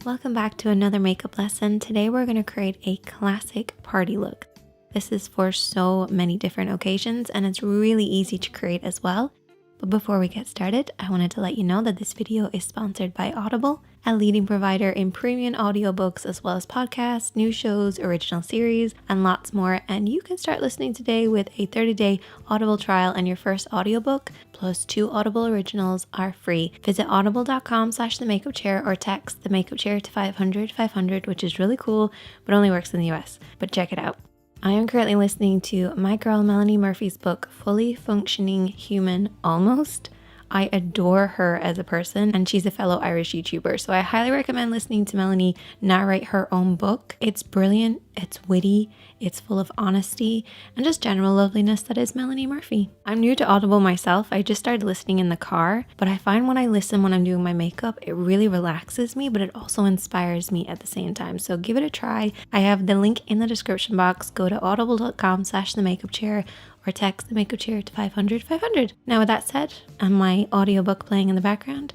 Welcome back to another makeup lesson. Today we're going to create a classic party look. This is for so many different occasions and it's really easy to create as well. But before we get started, I wanted to let you know that this video is sponsored by Audible, a leading provider in premium audiobooks as well as podcasts, new shows, original series, and lots more. And you can start listening today with a 30-day Audible trial, and your first audiobook plus 2 Audible originals are free. Visit audible.com/themakeupchair or text the makeup chair to 500, which is really cool, but only works in the US. But check it out. I am currently listening to my girl Melanie Murphy's book, Fully Functioning Human Almost. I adore her as a person and she's a fellow Irish YouTuber, so I highly recommend listening to Melanie narrate her own book. It's brilliant, it's witty, it's full of honesty and just general loveliness that is Melanie Murphy. I'm new to Audible myself. I just started listening in the car, but I find when I listen when I'm doing my makeup, it really relaxes me, but it also inspires me at the same time. So give it a try. I have the link in the description box. Go to audible.com/themakeupchair or text the makeup chair to 500. Now with that said, and my audiobook playing in the background,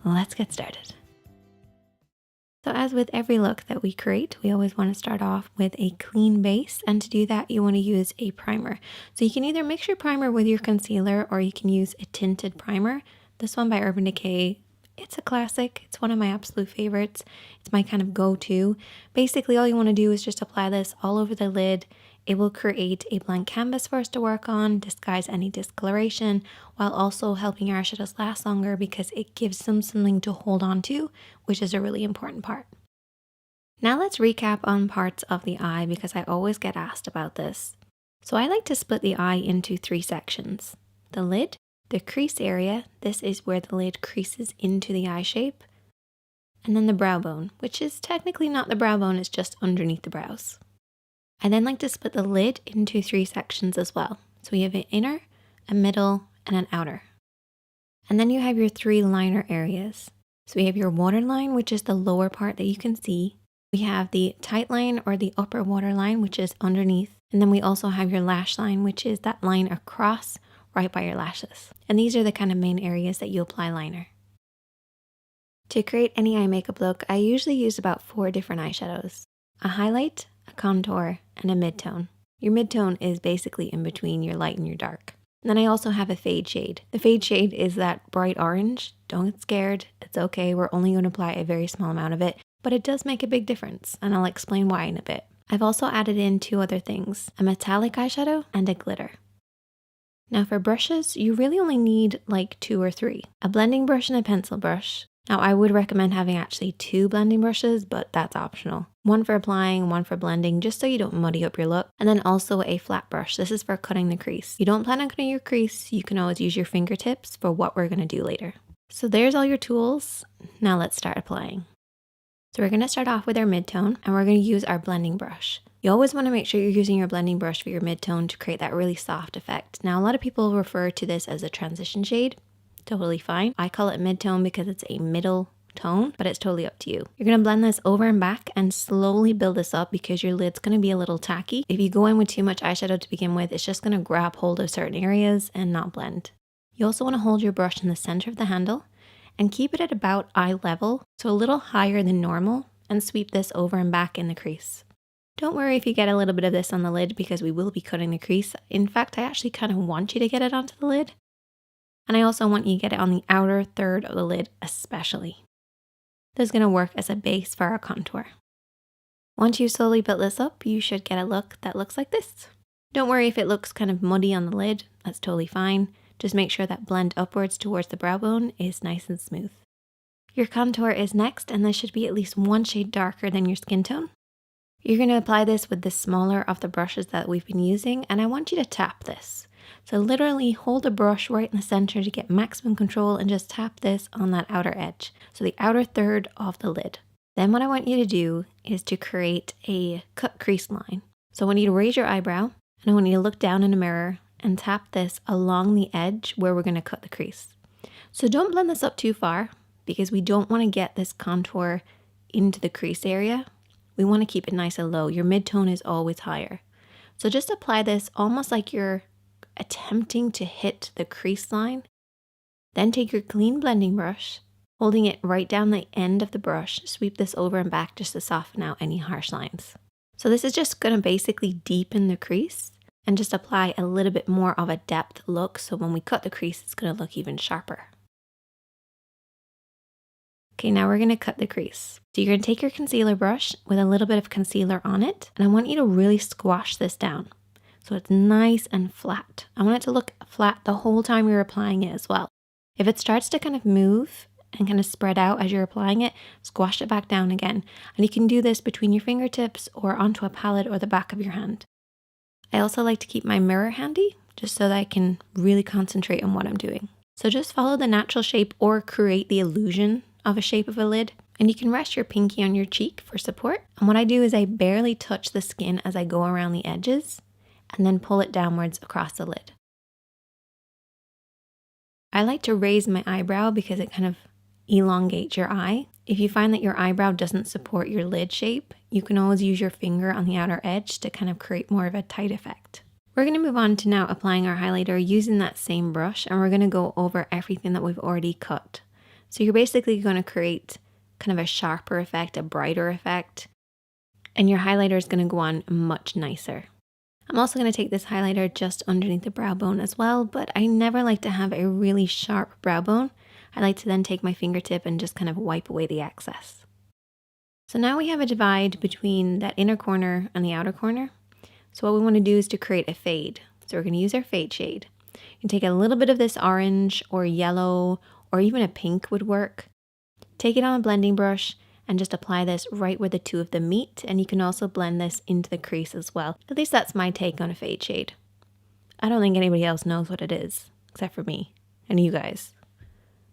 let's get started. So as with every look that we create, we always want to start off with a clean base, and to do that you want to use a primer. So you can either mix your primer with your concealer or you can use a tinted primer. This one by Urban Decay, it's a classic. It's one of my absolute favorites. It's my kind of go-to. Basically all you want to do is just apply this all over the lid. It will create a blank canvas for us to work on, disguise any discoloration, while also helping our eyeshadows last longer because it gives them something to hold on to, which is a really important part. Now let's recap on parts of the eye because I always get asked about this. So I like to split the eye into 3 sections. The lid, the crease area, this is where the lid creases into the eye shape, and then the brow bone, which is technically not the brow bone, it's just underneath the brows. I then like to split the lid into 3 sections as well. So we have an inner, a middle, and an outer. And then you have your 3 liner areas. So we have your waterline, which is the lower part that you can see. We have the tight line or the upper waterline, which is underneath. And then we also have your lash line, which is that line across right by your lashes. And these are the kind of main areas that you apply liner. To create any eye makeup look, I usually use about 4 different eyeshadows. A highlight, a contour, and a mid-tone. Your mid-tone is basically in between your light and your dark. And then I also have a fade shade. The fade shade is that bright orange. Don't get scared, it's okay, we're only going to apply a very small amount of it, but it does make a big difference, and I'll explain why in a bit. I've also added in 2 other things, a metallic eyeshadow and a glitter. Now for brushes, you really only need like 2 or 3. A blending brush and a pencil brush. Now I would recommend having actually 2 blending brushes, but that's optional. One for applying, one for blending, just so you don't muddy up your look. And then also a flat brush. This is for cutting the crease. You don't plan on cutting your crease, you can always use your fingertips for what we're gonna do later. So there's all your tools. Now let's start applying. So we're gonna start off with our mid-tone and we're gonna use our blending brush. You always wanna make sure you're using your blending brush for your mid-tone to create that really soft effect. Now a lot of people refer to this as a transition shade. Totally fine. I call it mid-tone because it's a middle tone, but it's totally up to you. You're going to blend this over and back and slowly build this up because your lid's going to be a little tacky. If you go in with too much eyeshadow to begin with, it's just going to grab hold of certain areas and not blend. You also want to hold your brush in the center of the handle and keep it at about eye level, so a little higher than normal, and sweep this over and back in the crease. Don't worry if you get a little bit of this on the lid because we will be cutting the crease. In fact, I actually kind of want you to get it onto the lid. And I also want you to get it on the outer third of the lid especially. This is going to work as a base for our contour. Once you slowly build this up, you should get a look that looks like this. Don't worry if it looks kind of muddy on the lid, that's totally fine. Just make sure that blend upwards towards the brow bone is nice and smooth. Your contour is next, and this should be at least 1 shade darker than your skin tone. You're going to apply this with the smaller of the brushes that we've been using, and I want you to tap this. So literally hold the brush right in the center to get maximum control and just tap this on that outer edge. So the outer third of the lid. Then what I want you to do is to create a cut crease line. So I want you to raise your eyebrow and I want you to look down in a mirror and tap this along the edge where we're going to cut the crease. So don't blend this up too far because we don't want to get this contour into the crease area. We want to keep it nice and low. Your mid-tone is always higher. So just apply this almost like you're attempting to hit the crease line. Then take your clean blending brush, Holding it right down the end of the brush, sweep this over and back just to soften out any harsh lines. So this is just going to basically deepen the crease and just apply a little bit more of a depth look, so when we cut the crease, it's going to look even sharper. Okay, now we're going to cut the crease. So you're going to take your concealer brush with a little bit of concealer on it, and I want you to really squash this down so it's nice and flat. I want it to look flat the whole time you're applying it as well. If it starts to kind of move and kind of spread out as you're applying it, squash it back down again. And you can do this between your fingertips or onto a palette or the back of your hand. I also like to keep my mirror handy just so that I can really concentrate on what I'm doing. So just follow the natural shape or create the illusion of a shape of a lid. And you can rest your pinky on your cheek for support. And what I do is I barely touch the skin as I go around the edges and then pull it downwards across the lid. I like to raise my eyebrow because it kind of elongates your eye. If you find that your eyebrow doesn't support your lid shape, you can always use your finger on the outer edge to kind of create more of a tight effect. We're going to move on to now applying our highlighter using that same brush, and we're going to go over everything that we've already cut. So you're basically going to create kind of a sharper effect, a brighter effect, and your highlighter is going to go on much nicer. I'm also going to take this highlighter just underneath the brow bone as well, but I never like to have a really sharp brow bone. I like to then take my fingertip and just kind of wipe away the excess. So now we have a divide between that inner corner and the outer corner. So what we want to do is to create a fade. So we're going to use our fade shade. You can take a little bit of this orange or yellow or even a pink would work. Take it on a blending brush and just apply this right where the two of them meet, and you can also blend this into the crease as well. At least that's my take on a fade shade. I don't think anybody else knows what it is, except for me and you guys.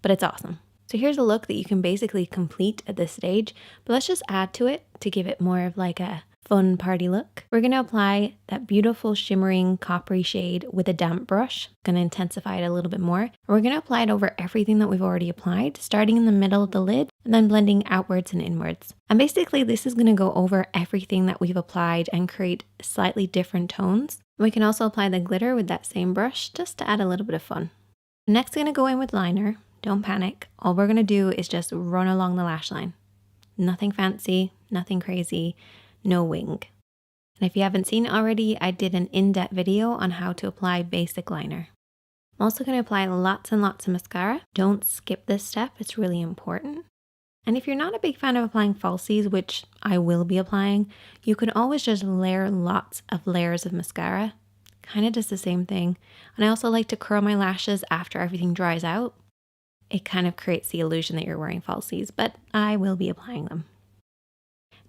But it's awesome. So here's a look that you can basically complete at this stage, but let's just add to it to give it more of like a fun party look. We're going to apply that beautiful shimmering coppery shade with a damp brush. Going to intensify it a little bit more. We're going to apply it over everything that we've already applied, starting in the middle of the lid and then blending outwards and inwards. And basically this is going to go over everything that we've applied and create slightly different tones. We can also apply the glitter with that same brush just to add a little bit of fun. Next, I'm going to go in with liner. Don't panic. All we're going to do is just run along the lash line. Nothing fancy, nothing crazy. No wing. And if you haven't seen it already, I did an in-depth video on how to apply basic liner. I'm also going to apply lots and lots of mascara. Don't skip this step, it's really important. And if you're not a big fan of applying falsies, which I will be applying, you can always just layer lots of layers of mascara. Kind of does the same thing. And I also like to curl my lashes after everything dries out. It kind of creates the illusion that you're wearing falsies, but I will be applying them.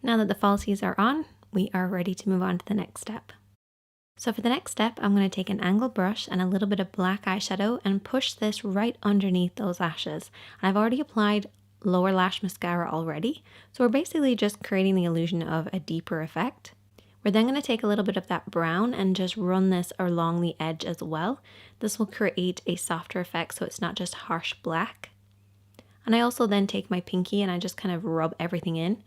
Now that the falsies are on, we are ready to move on to the next step. So for the next step, I'm going to take an angled brush and a little bit of black eyeshadow and push this right underneath those lashes. And I've already applied lower lash mascara already, so we're basically just creating the illusion of a deeper effect. We're then going to take a little bit of that brown and just run this along the edge as well. This will create a softer effect so it's not just harsh black. And I also then take my pinky and I just kind of rub everything in.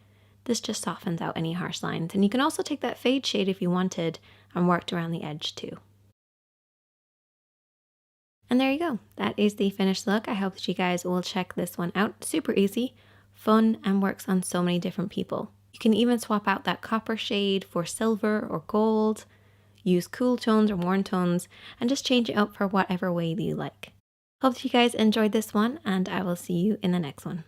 This just softens out any harsh lines. And you can also take that fade shade if you wanted and worked around the edge too. And there you go. That is the finished look. I hope that you guys will check this one out. Super easy, fun, and works on so many different people. You can even swap out that copper shade for silver or gold, use cool tones or warm tones, and just change it up for whatever way that you like. Hope that you guys enjoyed this one, and I will see you in the next one.